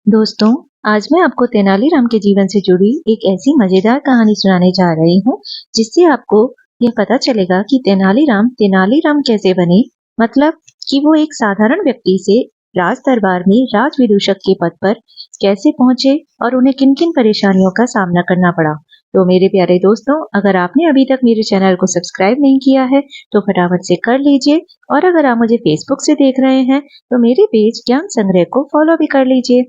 दोस्तों, आज मैं आपको तेनालीराम के जीवन से जुड़ी एक ऐसी मजेदार कहानी सुनाने जा रही हूँ जिससे आपको यह पता चलेगा कि तेनालीराम तेनालीराम कैसे बने। मतलब कि वो एक साधारण व्यक्ति से राज दरबार में राज विदूषक के पद पर कैसे पहुंचे और उन्हें किन किन परेशानियों का सामना करना पड़ा। तो मेरे प्यारे दोस्तों, अगर आपने अभी तक मेरे चैनल को सब्सक्राइब नहीं किया है तो फटाफट से कर लीजिए, और अगर आप मुझे फेसबुक से देख रहे हैं तो मेरे पेज ज्ञान संग्रह को फॉलो भी कर लीजिए।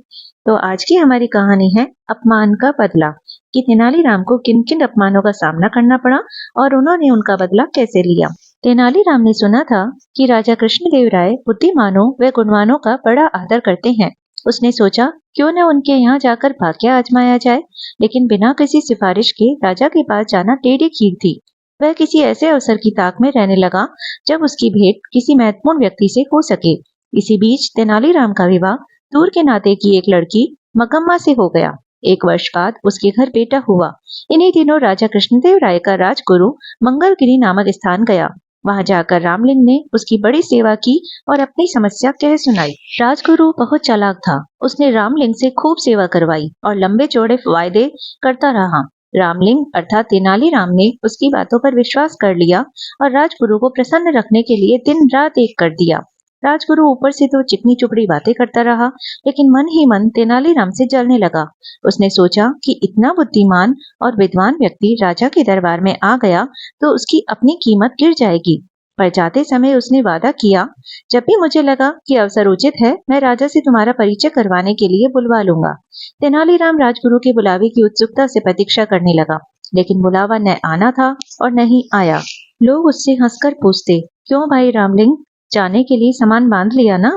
तो आज की हमारी कहानी है अपमान का बदला, कि तेनालीराम को किन किन अपमानों का सामना करना पड़ा और उन्होंने उनका बदला कैसे लिया। तेनालीराम ने सुना था कि राजा कृष्णदेव राय बुद्धिमानों व गुणवानों का बड़ा आदर करते हैं। उसने सोचा क्यों न उनके यहाँ जाकर भाग्य आजमाया जाए, लेकिन बिना किसी सिफारिश के राजा के पास जाना टेढ़ी खीर थी। वह किसी ऐसे अवसर की ताक में रहने लगा जब उसकी भेंट किसी महत्वपूर्ण व्यक्ति से हो सके। इसी बीच तेनालीराम का विवाह दूर के नाते की एक लड़की मकम्मा से हो गया। एक वर्ष बाद उसके घर बेटा हुआ। इन्हीं दिनों राजा कृष्णदेव राय का राजगुरु मंगलगिरी नामक स्थान गया। वहां जाकर रामलिंग ने उसकी बड़ी सेवा की और अपनी समस्या कह सुनाई। राजगुरु बहुत चालाक था। उसने रामलिंग से खूब सेवा करवाई और लंबे चौड़े वायदे करता रहा। रामलिंग अर्थात तेनालीराम ने उसकी बातों पर विश्वास कर लिया और राजगुरु को प्रसन्न रखने के लिए दिन रात एक कर दिया। राजगुरु ऊपर से तो चिकनी चुपड़ी बातें करता रहा, लेकिन मन ही मन तेनालीराम से जलने लगा। उसने सोचा कि इतना बुद्धिमान और विद्वान व्यक्ति राजा के दरबार में आ गया तो उसकी अपनी कीमत गिर जाएगी। पर जाते समय उसने वादा किया, जब भी मुझे लगा कि अवसर उचित है मैं राजा से तुम्हारा परिचय करवाने के लिए बुलवा लूंगा। तेनालीराम राजगुरु के बुलावे की उत्सुकता से प्रतीक्षा करने लगा, लेकिन बुलावा न आना था और न ही आया। लोग उससे हंसकर पूछते, क्यों भाई रामलिंग, जाने के लिए सामान बांध लिया ना?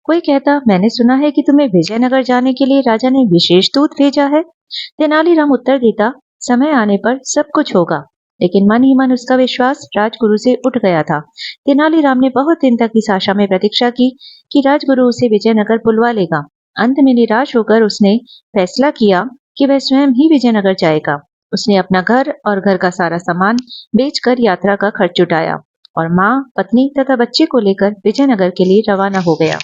कोई कहता, मैंने सुना है कि तुम्हें विजयनगर जाने के लिए राजा ने विशेष दूत भेजा है। तेनालीराम उत्तर देता, समय आने पर सब कुछ होगा। लेकिन मन ही मन उसका विश्वास राजगुरु से उठ गया था। तेनालीराम ने बहुत दिन तक इस आशा में प्रतीक्षा की कि राजगुरु उसे विजयनगर बुलवा लेगा। अंत में निराश होकर उसने फैसला किया कि वह स्वयं ही विजयनगर जाएगा। उसने अपना घर और घर का सारा सामान बेचकर यात्रा का खर्च जुटाया और माँ, पत्नी तथा बच्चे को लेकर विजयनगर के लिए रवाना हो गया।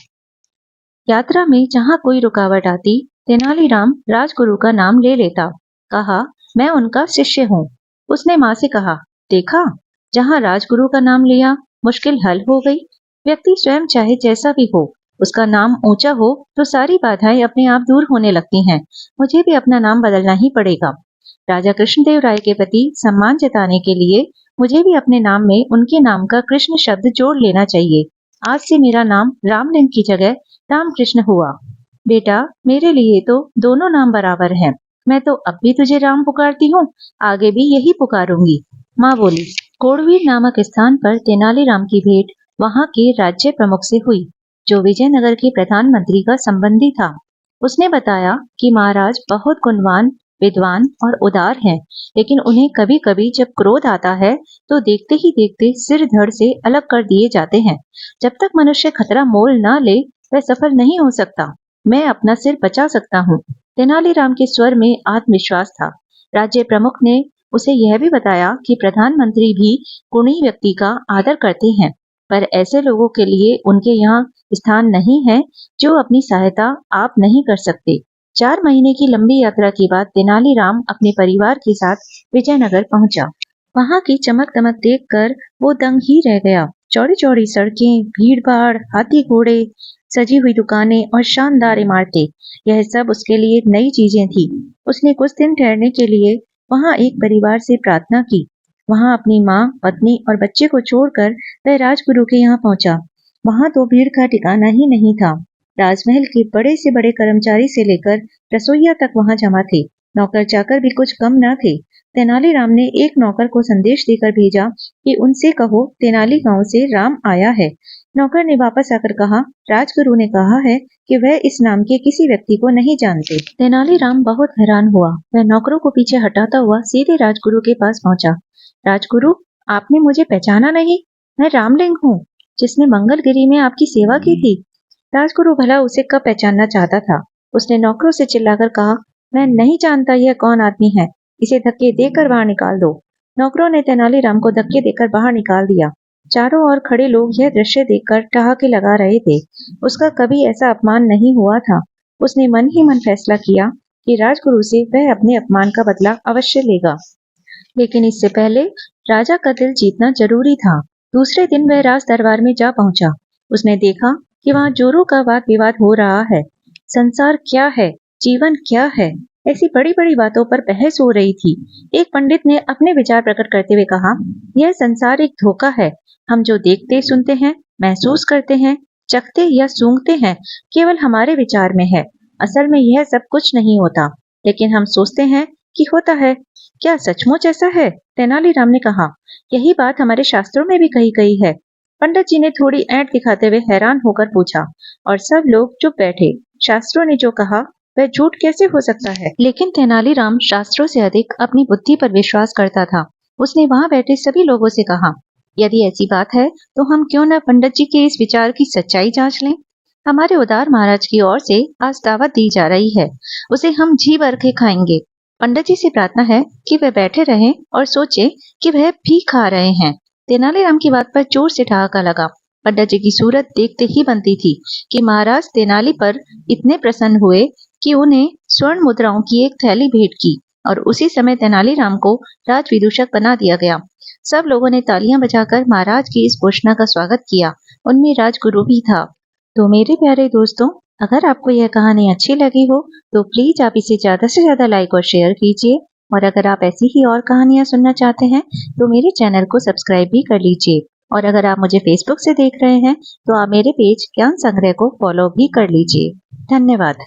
यात्रा में जहाँ कोई रुकावट आती, तेनालीराम राजगुरु का नाम ले लेता। कहा, मैं उनका शिष्य हूँ। उसने माँ से कहा, देखा, जहाँ राजगुरु का नाम लिया मुश्किल हल हो गई। व्यक्ति स्वयं चाहे जैसा भी हो, उसका नाम ऊंचा हो तो सारी बाधाएं अपने आप दूर होने लगती हैं। मुझे भी अपना नाम बदलना ही पड़ेगा। राजा कृष्णदेव राय के प्रति सम्मान जताने के लिए मुझे भी अपने नाम में उनके नाम का कृष्ण शब्द जोड़ लेना चाहिए। आज से मेरा नाम रामलिंग की जगह रामकृष्ण हुआ। बेटा, मेरे लिए तो दोनों नाम बराबर हैं। मैं तो अब भी तुझे राम पुकारती हूँ, आगे भी यही पुकारूंगी। माँ बोली। कोड़वीर नामक स्थान पर तेनालीराम की भेंट वहाँ के राज्य प्रमुख से हुई, जो विजयनगर के प्रधानमंत्री का संबंधी था। उसने बताया कि महाराज बहुत गुणवान, विद्वान और उदार हैं, लेकिन उन्हें कभी कभी जब क्रोध आता है तो देखते ही देखते सिर धड़ से अलग कर दिए जाते हैं। जब तक मनुष्य खतरा मोल न ले वह सफल नहीं हो सकता। मैं अपना सिर बचा सकता हूँ। तेनालीराम के स्वर में आत्मविश्वास था। राज्य प्रमुख ने उसे यह भी बताया कि प्रधानमंत्री भी गुणी व्यक्ति का आदर करते हैं, पर ऐसे लोगों के लिए उनके यहाँ स्थान नहीं है जो अपनी सहायता आप नहीं कर सकते। 4 महीने की लंबी यात्रा के बाद तेनालीराम अपने परिवार के साथ विजयनगर पहुंचा। वहां की चमक दमक देखकर वो दंग ही रह गया। चौड़ी चौड़ी सड़कें, भीड़ भाड़, हाथी घोड़े, सजी हुई दुकानें और शानदार इमारतें, यह सब उसके लिए नई चीजें थी। उसने कुछ दिन ठहरने के लिए वहां एक परिवार से प्रार्थना की। वहां अपनी माँ, पत्नी और बच्चे को छोड़कर वह राजगुरु के यहाँ पहुंचा। वहां तो भीड़ का ठिकाना ही नहीं था। राजमहल के बड़े से बड़े कर्मचारी से लेकर रसोइया तक वहां जमा थे। नौकर चाकर भी कुछ कम न थे। तेनालीराम ने एक नौकर को संदेश देकर भेजा कि उनसे कहो तेनाली गांव से राम आया है। नौकर ने वापस आकर कहा, राजगुरु ने कहा है कि वह इस नाम के किसी व्यक्ति को नहीं जानते। तेनालीराम बहुत हैरान हुआ। वह नौकरों को पीछे हटाता हुआ सीधे राजगुरु के पास पहुंचा। राजगुरु, आपने मुझे पहचाना नहीं? मैं रामलिंग हूँ, जिसने मंगलगिरी में आपकी सेवा की थी। राजगुरु भला उसे कब पहचानना चाहता था। उसने नौकरों से चिल्लाकर कहा, मैं नहीं जानता यह कौन आदमी है, इसे धक्के देकर बाहर निकाल दो। नौकरों ने तेनालीराम को धक्के देकर बाहर निकाल दिया। चारों ओर खड़े लोग यह दृश्य देखकर ठहाके लगा रहे थे। उसका कभी ऐसा अपमान नहीं हुआ था। उसने मन ही मन फैसला किया कि राजगुरु से वह अपने अपमान का बदला अवश्य लेगा। लेकिन इससे पहले राजा का दिल जीतना जरूरी था। दूसरे दिन वह राज दरबार में जा पहुंचा। उसने देखा कि वहां जोरों का वाद विवाद हो रहा है। संसार क्या है, जीवन क्या है, ऐसी बड़ी बड़ी बातों पर बहस हो रही थी। एक पंडित ने अपने विचार प्रकट करते हुए कहा, यह संसार एक धोखा है। हम जो देखते सुनते हैं, महसूस करते हैं, चखते या सूंघते हैं, केवल हमारे विचार में है। असल में यह सब कुछ नहीं होता, लेकिन हम सोचते हैं कि होता है। क्या सचमुच ऐसा है? तेनालीराम ने कहा। यही बात हमारे शास्त्रों में भी कही गई है। पंडित जी ने थोड़ी ऐंठ दिखाते हुए हैरान होकर पूछा, और सब लोग चुप बैठे। शास्त्रों ने जो कहा वह झूठ कैसे हो सकता है? लेकिन तेनालीराम शास्त्रों से अधिक अपनी बुद्धि पर विश्वास करता था। उसने वहां बैठे सभी लोगों से कहा, यदि ऐसी बात है तो हम क्यों न पंडित जी के इस विचार की सच्चाई जांच लें। हमारे उदार महाराज की ओर से आज दावत दी जा रही है, उसे हम जी भर के खाएंगे। पंडित जी से प्रार्थना है कि वे बैठे रहें और सोचे कि वह भी खा रहे हैं। तेनालीराम की बात पर जोर से ठहाका लगा। पंडित जी की सूरत देखते ही बनती थी कि महाराज तेनाली पर इतने प्रसन्न हुए कि उन्हें स्वर्ण मुद्राओं की एक थैली भेंट की, और उसी समय तेनालीराम को राज विदूषक बना दिया गया। सब लोगों ने तालियां बजाकर महाराज की इस घोषणा का स्वागत किया। उनमें राजगुरु भी था। तो मेरे प्यारे दोस्तों, अगर आपको यह कहानी अच्छी लगी हो तो प्लीज आप इसे ज्यादा से ज्यादा लाइक और शेयर कीजिए। और अगर आप ऐसी ही और कहानियां सुनना चाहते हैं तो मेरे चैनल को सब्सक्राइब भी कर लीजिए। और अगर आप मुझे फेसबुक से देख रहे हैं तो आप मेरे पेज ज्ञान संग्रह को फॉलो भी कर लीजिए। धन्यवाद।